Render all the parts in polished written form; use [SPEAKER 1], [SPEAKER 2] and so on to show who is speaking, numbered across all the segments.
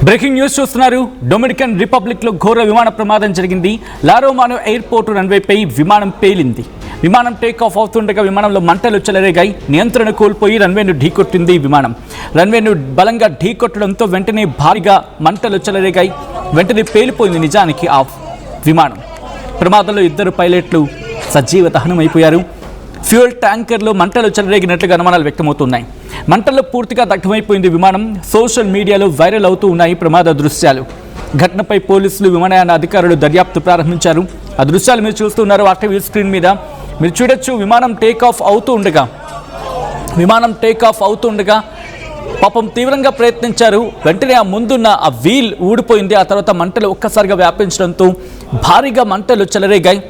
[SPEAKER 1] Breaking news చూస్తున్నారు. Dominican రిపబ్లిక్లో ఘోర విమాన ప్రమాదం జరిగింది. లారోమానో ఎయిర్పోర్టు రన్వేపై విమానం పేలింది. విమానం టేక్ ఆఫ్ అవుతుండగా విమానంలో మంటలు చెలరేగాయి. నియంత్రణ కోల్పోయి రన్వేను ఢీకొట్టింది. విమానం రన్వేను బలంగా ఢీకొట్టడంతో వెంటనే భారీగా మంటలు చెలరేగాయి. వెంటనే పేలిపోయింది నిజానికి ఆ విమానం. ప్రమాదంలో 2 పైలట్లు సజీవ దహనమైపోయారు. ఫ్యూయల్ ట్యాంకర్లో మంటలు చెలరేగినట్లుగా అనుమానాలు వ్యక్తమవుతున్నాయి. మంటల్లో పూర్తిగా దగ్ధమైపోయింది విమానం. సోషల్ మీడియాలో వైరల్ అవుతూ ఉన్నాయి ప్రమాద దృశ్యాలు. ఘటనపై పోలీసులు, విమానయాన అధికారులు దర్యాప్తు ప్రారంభించారు. ఆ దృశ్యాలు మీరు చూస్తున్నారు ఆర్టీవీ స్క్రీన్ మీద. మీరు చూడొచ్చు విమానం టేక్ ఆఫ్ అవుతూ ఉండగా పాపం తీవ్రంగా ప్రయత్నించారు. వెంటనే ఆ ముందున్న ఆ వీల్ ఊడిపోయింది. ఆ తర్వాత మంటలు ఒక్కసారిగా వ్యాపించడంతో భారీగా మంటలు చెలరేగాయి.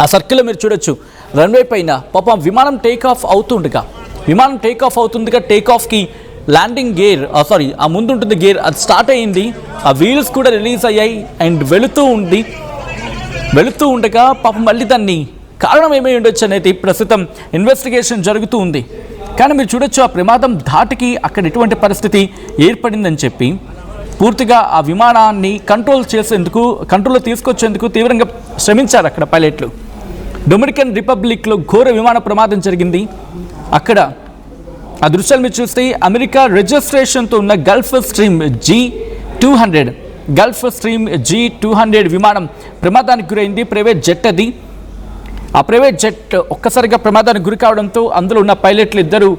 [SPEAKER 1] ఆ సర్కిల్లో మీరు చూడొచ్చు రన్వే పైన పాపం విమానం టేక్ ఆఫ్ అవుతుండగా టేక్ ఆఫ్కి ల్యాండింగ్ గేర్ ఆ ముందు ఉంటుంది గేర్, అది స్టార్ట్ అయ్యింది. ఆ వీల్స్ కూడా రిలీజ్ అయ్యాయి అండ్ వెళుతూ ఉండగా పాపం మళ్ళీ దాన్ని కారణం ఏమై ఉండొచ్చు అనేది ప్రస్తుతం ఇన్వెస్టిగేషన్ జరుగుతూ ఉంది. కానీ మీరు చూడొచ్చు ఆ ప్రమాదం ధాటికి అక్కడ ఎటువంటి పరిస్థితి ఏర్పడిందని చెప్పి పూర్తిగా ఆ విమానాన్ని కంట్రోల్లో తీసుకొచ్చేందుకు తీవ్రంగా శ్రమించారు అక్కడ పైలట్లు. డొమినికన్ రిపబ్లిక్లో ఘోర విమాన ప్రమాదం జరిగింది. అక్కడ ఆ దృశ్యాలు మీరు చూస్తే అమెరికా రిజిస్ట్రేషన్తో ఉన్న గల్ఫ్ స్ట్రీమ్ G200 విమానం ప్రమాదానికి గురైంది. ప్రైవేట్ జెట్ అది. ఆ ప్రైవేట్ జెట్ ఒక్కసారిగా ప్రమాదానికి గురి కావడంతో అందులో ఉన్న పైలట్లు 2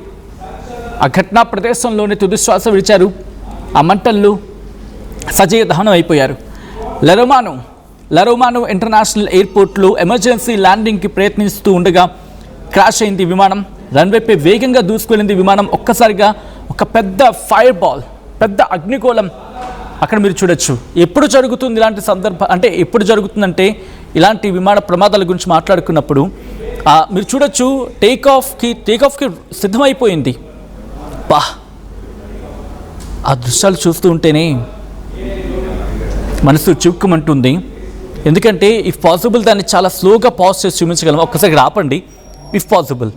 [SPEAKER 1] ఆ ఘటనా ప్రదేశంలోనే తుదిశ్వాస విడిచారు. ఆ మంటల్లో సజీవ దహనం అయిపోయారు. లారోమానో ఇంటర్నేషనల్ ఎయిర్పోర్ట్లో ఎమర్జెన్సీ ల్యాండింగ్కి ప్రయత్నిస్తూ ఉండగా క్రాష్ అయింది విమానం. రన్వేపై వేగంగా దూసుకెళ్ళింది విమానం. ఒక్కసారిగా ఒక పెద్ద ఫైర్ బాల్, పెద్ద అగ్నిగోళం అక్కడ మీరు చూడొచ్చు. ఎప్పుడు జరుగుతుంది ఇలాంటి సందర్భం, అంటే ఎప్పుడు జరుగుతుందంటే ఇలాంటి విమాన ప్రమాదాల గురించి మాట్లాడుకున్నప్పుడు మీరు చూడొచ్చు టేక్ ఆఫ్కి సిద్ధమైపోయింది. ఆ దృశ్యాలు చూస్తూ ఉంటేనే మనసు చిక్కుమంటుంది. ఎందుకంటే ఇఫ్ పాసిబుల్ దాన్ని చాలా స్లోగా పాజ్ చేసి చూపించగలం. ఒక్కసారి ఆపండి ఇఫ్ పాసిబుల్.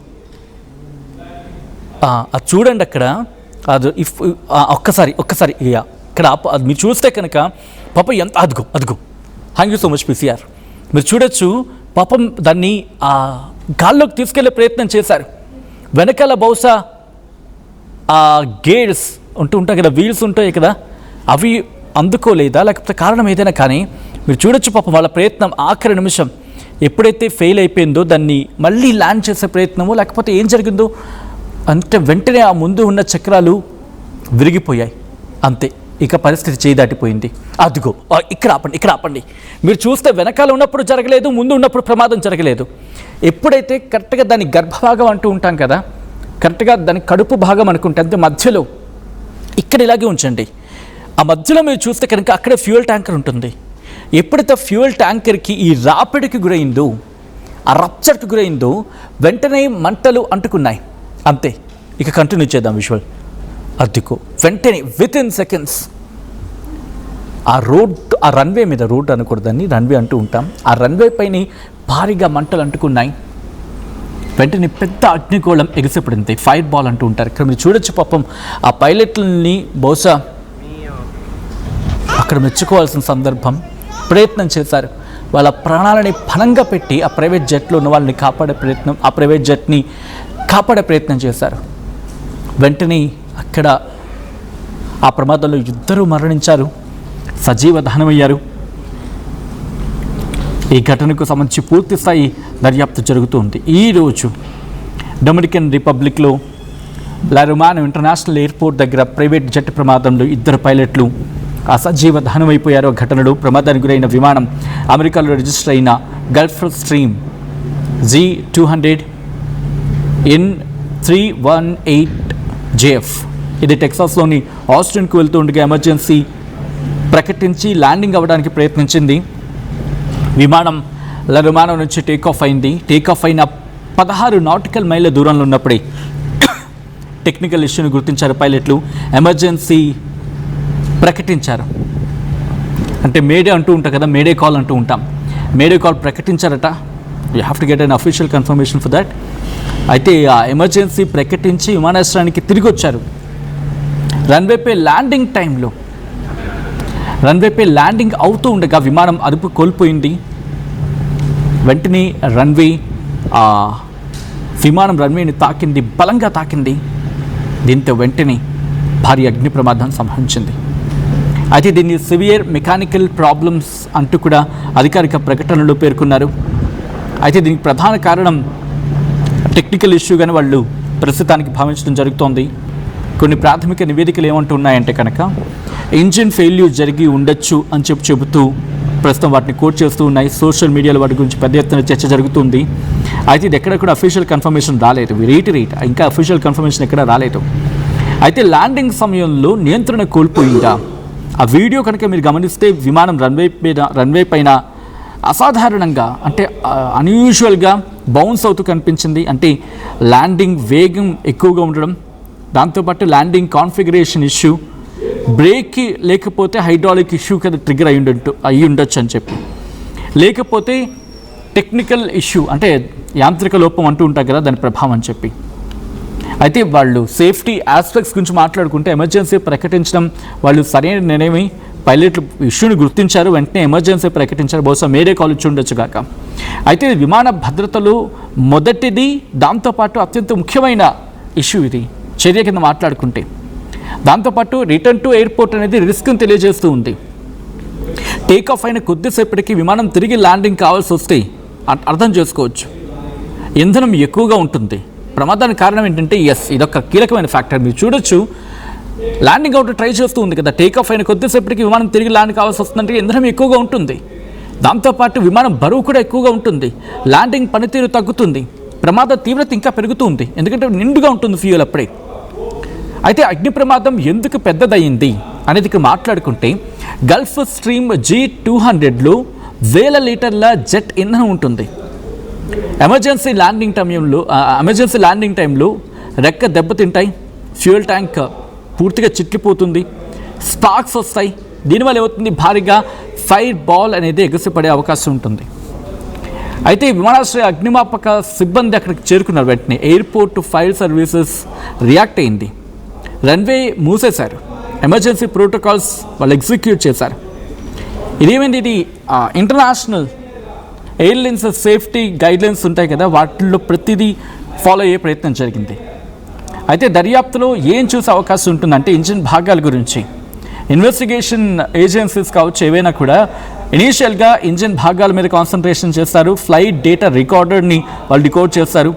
[SPEAKER 1] అది చూడండి అక్కడ. అది ఒక్కసారి ఇక్కడ అది మీరు చూస్తే కనుక పాపం ఎంత అదుగు. Thank you so much PCR. మీరు చూడొచ్చు పాపం దాన్ని ఆ గాల్లోకి తీసుకెళ్లే ప్రయత్నం చేశారు. వెనకాల బహుశా ఆ గేర్స్ ఉంటాయి కదా, వీల్స్ ఉంటాయి కదా, అవి అందుకోలేదా లేకపోతే కారణం ఏదైనా కానీ మీరు చూడొచ్చు పాపం వాళ్ళ ప్రయత్నం ఆఖరి నిమిషం ఎప్పుడైతే ఫెయిల్ అయిపోయిందో దాన్ని మళ్ళీ ల్యాండ్ చేసే ప్రయత్నమో లేకపోతే ఏం జరిగిందో అంటే వెంటనే ఆ ముందు ఉన్న చక్రాలు విరిగిపోయాయి. అంతే, ఇక పరిస్థితి చేయి దాటిపోయింది. అదిగో ఇక్కడ ఆపండి. మీరు చూస్తే వెనకాల ఉన్నప్పుడు జరగలేదు, ముందు ఉన్నప్పుడు ప్రమాదం జరగలేదు. ఎప్పుడైతే కరెక్ట్గా దాని గర్భభాగం అంటూ ఉంటాం కదా, కరెక్ట్గా దాని కడుపు భాగం అనుకుంటే అంతే మధ్యలో ఇక్కడ ఇలాగే ఉంచండి. ఆ మధ్యలో మీరు చూస్తే కనుక అక్కడే ఫ్యూయల్ ట్యాంకర్ ఉంటుంది. ఎప్పుడైతే ఫ్యూయల్ ట్యాంకర్కి ఈ రాపిడికి గురైందో, ఆ రప్చర్కి గురైందో వెంటనే మంటలు అంటుకున్నాయి. అంతే, ఇక కంటిన్యూ చేద్దాం విజువల్. అద్దుకో వెంటనే వితిన్ సెకండ్స్ ఆ రన్వే మీద, రోడ్ అనకూడదని రన్వే అంటూ ఉంటాం, ఆ రన్వే పైన భారీగా మంటలు అంటుకున్నాయి. వెంటనే పెద్ద అగ్నిగోళం ఎగిసిపడింది. ఫైర్ బాల్ అంటూ ఉంటారు. ఇక్కడ మీరు చూడొచ్చు పాపం ఆ పైలట్లని బహుశా అక్కడ మెచ్చుకోవాల్సిన సందర్భం. ప్రయత్నం చేశారు. వాళ్ళ ప్రాణాలని పణంగా పెట్టి ఆ ప్రైవేట్ జెట్లో ఉన్న వాళ్ళని కాపాడే ప్రయత్నం చేశారు. వెంటనే అక్కడ ఆ ప్రమాదంలో 2 మరణించారు, సజీవ దహనమయ్యారు. ఈ ఘటనకు సంబంధించి పూర్తి స్థాయి దర్యాప్తు జరుగుతూ ఉంది. ఈరోజు డొమినికన్ రిపబ్లిక్లో లారోమానో ఇంటర్నేషనల్ ఎయిర్పోర్ట్ దగ్గర ప్రైవేట్ జెట్ ప్రమాదంలో 2 పైలట్లు అసజీవ దహనమైపోయారు. ఘటనలో ప్రమాదానికి గురైన విమానం అమెరికాలో రిజిస్టర్ అయిన గల్ఫ్ స్ట్రీమ్ G200 N318JF. ఇది టెక్సాస్లోని ఆస్టిన్కు వెళ్తూ ఉండగా ఎమర్జెన్సీ ప్రకటించి ల్యాండింగ్ అవ్వడానికి ప్రయత్నించింది. విమానం లారోమానో నుంచి టేక్ ఆఫ్ అయిన 16 నాటికల్ మైళ్ళ దూరంలో ఉన్నప్పుడే టెక్నికల్ ఇష్యూని గుర్తించారు పైలట్లు. ఎమర్జెన్సీ ప్రకటించారు. అంటే మేడే అంటూ ఉంటాం కదా, మేడే కాల్ అంటూ ఉంటాం. మేడే కాల్ ప్రకటించారట. You have to get unofficial confirmation for that. అయితే ఆ ఎమర్జెన్సీ ప్రకటించి విమానాశ్రయానికి తిరిగి వచ్చారు. రన్వేపై ల్యాండింగ్ టైంలో రన్వేపై ల్యాండింగ్ అవుతూ ఉండగా విమానం అదుపు కోల్పోయింది. వెంటనే విమానం రన్వేని తాకింది, బలంగా తాకింది. దీంతో వెంటనే భారీ అగ్ని ప్రమాదం సంభవించింది. అయితే దీన్ని సివియర్ మెకానికల్ ప్రాబ్లమ్స్ అంటూ కూడా అధికారిక ప్రకటనలో పేర్కొన్నారు. అయితే దీనికి ప్రధాన కారణం టెక్నికల్ ఇష్యూగానే వాళ్ళు ప్రస్తుతానికి భావించడం జరుగుతోంది. కొన్ని ప్రాథమిక నివేదికలు ఏమంటున్నాయంటే కనుక ఇంజిన్ ఫెయిల్యూర్ జరిగి ఉండొచ్చు అని చెబుతూ ప్రస్తుతం వాటిని కోట్ చేస్తూ ఉన్నాయి. సోషల్ మీడియాలో వాటి గురించి పెద్ద ఎత్తున చర్చ జరుగుతుంది. అయితే ఇది ఎక్కడ కూడా అఫీషియల్ కన్ఫర్మేషన్ రాలేదు. ఇంకా అఫీషియల్ కన్ఫర్మేషన్ ఎక్కడ రాలేదు. అయితే ల్యాండింగ్ సమయంలో నియంత్రణ కోల్పోయిందా? ఆ వీడియో కనుక మీరు గమనిస్తే విమానం రన్వే పైన అసాధారణంగా అంటే అన్యూజువల్గా బౌన్స్ అవుతూ కనిపించింది. అంటే ల్యాండింగ్ వేగం ఎక్కువగా ఉండడం, దాంతోపాటు ల్యాండింగ్ కాన్ఫిగరేషన్ ఇష్యూ, బ్రేక్ లేకపోతే హైడ్రాలిక్ ఇష్యూ కదా ట్రిగర్ అయ్యి ఉండొచ్చు అని చెప్పి, లేకపోతే టెక్నికల్ ఇష్యూ అంటే యాంత్రిక లోపం అంటూ ఉంటారు కదా దాని ప్రభావం అని చెప్పి. అయితే వాళ్ళు సేఫ్టీ ఆస్పెక్ట్స్ గురించి మాట్లాడుకుంటే ఎమర్జెన్సీ ప్రకటించడం వాళ్ళు సరైన నిర్ణయమే. పైలట్లు ఇష్యూని గుర్తించారు, వెంటనే ఎమర్జెన్సీ ప్రకటించారు. బహుశా మేడే కాల్ ఇచ్చి ఉండొచ్చు కాక. అయితే విమాన భద్రతలో మొదటిది, దాంతోపాటు అత్యంత ముఖ్యమైన ఇష్యూ ఇది చర్య కింద మాట్లాడుకుంటే. దాంతోపాటు రిటర్న్ టు ఎయిర్పోర్ట్ అనేది రిస్క్ని తెలియజేస్తూ ఉంది. టేక్ ఆఫ్ అయిన కొద్దిసేపటికి విమానం తిరిగి ల్యాండింగ్ కావాల్సి వస్తే అర్థం చేసుకోవచ్చు, ఇంధనం ఎక్కువగా ఉంటుంది. ప్రమాదానికి కారణం ఏంటంటే ఇదొక కీలకమైన ఫ్యాక్టర్. మీరు చూడొచ్చు, ల్యాండింగ్ అవుట్ ట్రై చేస్తూ ఉంది కదా, టేక్ ఆఫ్ అయిన కొద్దిసేపటికి విమానం తిరిగి ల్యాండ్ కావాల్సి వస్తుందంటే ఇంధనం ఎక్కువగా ఉంటుంది. దాంతోపాటు విమానం బరువు కూడా ఎక్కువగా ఉంటుంది, ల్యాండింగ్ పనితీరు తగ్గుతుంది, ప్రమాద తీవ్రత ఇంకా పెరుగుతుంది, ఎందుకంటే నిండుగా ఉంటుంది ఫ్యూయల్ అప్పుడే. అయితే అగ్ని ప్రమాదం ఎందుకు పెద్దదయ్యింది అనేది మాట్లాడుకుంటే గల్ఫ్ స్ట్రీమ్ G200లో 1000 లీటర్ల జెట్ ఇంధనం ఉంటుంది. ఎమర్జెన్సీ ల్యాండింగ్ టైంలో రెక్క దెబ్బతింటాయి, ఫ్యూయల్ ట్యాంక్ పూర్తిగా చిట్లిపోతుంది, స్పార్క్స్ వస్తాయి. దీనివల్ల ఏమవుతుంది, భారీగా ఫైర్ బాల్ అనేది ఎగసిపడే అవకాశం ఉంటుంది. అయితే విమానాశ్రయ అగ్నిమాపక సిబ్బంది అక్కడికి చేరుకున్నారు. వెంటనే ఎయిర్పోర్ట్ ఫైర్ సర్వీసెస్ రియాక్ట్ అయింది, రన్వే మూసేశారు, ఎమర్జెన్సీ ప్రోటోకాల్స్ వాళ్ళు ఎగ్జిక్యూట్ చేశారు. ఇదేమైంది, ఇది ఇంటర్నేషనల్ ఎయిర్లైన్స్ సేఫ్టీ గైడ్లైన్స్ ఉంటాయి కదా, వాటిల్లో ప్రతిదీ ఫాలో అయ్యే ప్రయత్నం జరిగింది. అయితే దర్యాప్తులో ఏం చూసే అవకాశం ఉంటుందంటే ఇంజిన్ భాగాల గురించి ఇన్వెస్టిగేషన్ ఏజెన్సీస్ కావచ్చు ఏవైనా కూడా ఇనీషియల్గా ఇంజిన్ భాగాల మీద కాన్సన్ట్రేషన్ చేస్తారు. ఫ్లైట్ డేటా రికార్డర్ని వాళ్ళు రికార్డ్ చేస్తారు,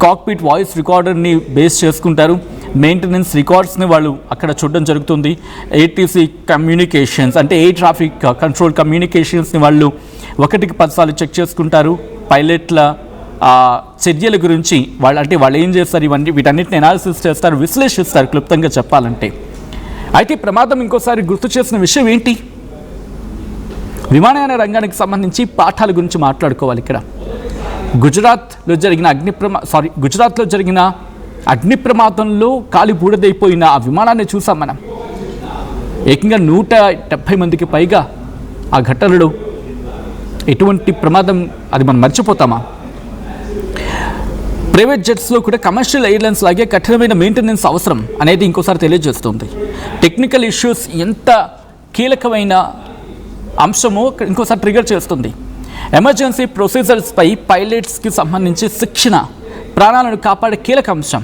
[SPEAKER 1] కాక్పిట్ వాయిస్ రికార్డర్ని బేస్ చేసుకుంటారు, మెయింటెనెన్స్ రికార్డ్స్ని వాళ్ళు అక్కడ చూడడం జరుగుతుంది. ఏటీసీ కమ్యూనికేషన్స్ అంటే ఎయిర్ ట్రాఫిక్ కంట్రోల్ కమ్యూనికేషన్స్ని వాళ్ళు 1కి 10 సార్లు చెక్ చేసుకుంటారు. పైలట్ల చర్యల గురించి వాళ్ళు ఏం చేస్తారు, వీటన్నిటిని అనాలిసిస్ చేస్తారు, విశ్లేషిస్తారు క్లుప్తంగా చెప్పాలంటే. అయితే ప్రమాదం ఇంకోసారి గుర్తు చేసిన విషయం ఏంటి, విమానయాన రంగానికి సంబంధించి పాఠాల గురించి మాట్లాడుకోవాలి. ఇక్కడ గుజరాత్లో జరిగిన అగ్ని ప్రమాదంలో కాలి బూడిదైపోయిన ఆ విమానాన్ని చూసాం మనం. ఏకంగా 170 మందికి పైగా ఆ ఘటనలో. ఎటువంటి ప్రమాదం అది మనం మర్చిపోతామా? ప్రైవేట్ జెట్స్లో కూడా కమర్షియల్ ఎయిర్లైన్స్ లాగే కఠినమైన మెయింటెనెన్స్ అవసరం అనేది ఇంకోసారి తెలియజేస్తుంది. టెక్నికల్ ఇష్యూస్ ఎంత కీలకమైన అంశమో ఇంకోసారి ట్రిగర్ చేస్తుంది. ఎమర్జెన్సీ ప్రొసీజర్స్పై పైలట్స్కి సంబంధించి శిక్షణ ప్రాణాలను కాపాడే కీలక అంశం.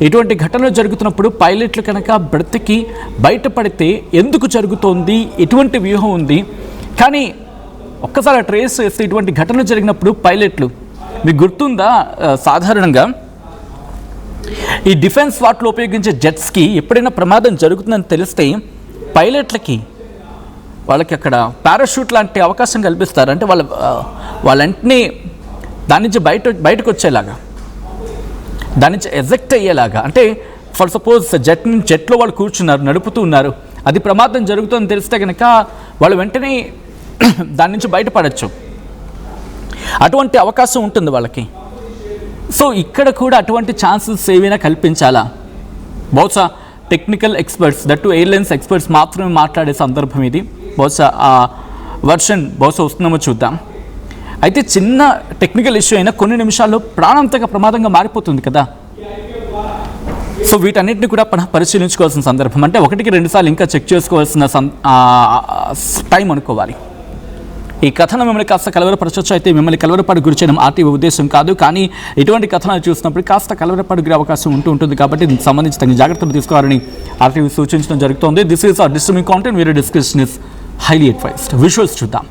[SPEAKER 1] ఇటువంటి ఘటనలు జరుగుతున్నప్పుడు పైలట్లు కనుక బ్రతికి బయటపడితే ఎందుకు జరుగుతోంది, ఎటువంటి వ్యూహం ఉంది, కానీ ఒక్కసారి ట్రేస్ చేస్తే ఇటువంటి ఘటనలు జరిగినప్పుడు పైలట్లు, మీకు గుర్తుందా, సాధారణంగా ఈ డిఫెన్స్ వాటిలో ఉపయోగించే జెట్స్కి ఎప్పుడైనా ప్రమాదం జరుగుతుందని తెలిస్తే వాళ్ళకి అక్కడ పారాషూట్ లాంటి అవకాశం కల్పిస్తారు. అంటే వాళ్ళంటనే దాని నుంచి బయటకు వచ్చేలాగా, దాని నుంచి ఎజెక్ట్ అయ్యేలాగా. అంటే ఫర్ సపోజ్ జెట్లో వాళ్ళు కూర్చున్నారు, నడుపుతూ ఉన్నారు, అది ప్రమాదం జరుగుతుందని తెలిస్తే కనుక వాళ్ళు వెంటనే దాని నుంచి బయటపడచ్చు, అటువంటి అవకాశం ఉంటుంది వాళ్ళకి. సో ఇక్కడ కూడా అటువంటి ఛాన్సెస్ ఏవైనా కల్పించాలా? బహుశా technical experts, that airlines experts మాత్రమే మాట్లాడే సందర్భం ఇది. బహుశా ఆ వర్షన్ వస్తుందేమో చూద్దాం. అయితే చిన్న టెక్నికల్ ఇష్యూ అయినా కొన్ని నిమిషాల్లో ప్రాణాంతక ప్రమాదంగా మారిపోతుంది కదా. సో వీటన్నిటిని కూడా పరిశీలించుకోవాల్సిన సందర్భం, అంటే 1-2 సార్లు ఇంకా చెక్ చేసుకోవాల్సిన టైం అనుకోవాలి. ఈ కథనం మిమ్మల్ని కాస్త కలవరపరచొచ్చు, అయితే మిమ్మల్ని కలవరపాటు గురి చేయడం ఆర్టీవీ ఉద్దేశం కాదు. కానీ ఇటువంటి కథనాలు చూసినప్పుడు కాస్త కలవరపాటు గురి అవకాశం ఉంటుంది కాబట్టి దీనికి సంబంధించి తగిన జాగ్రత్తలు తీసుకోవాలని ఆర్టీవీ సూచించడం జరుగుతోంది. This is our disturbing content. Video description is highly advised. Visuals చూద్దాం.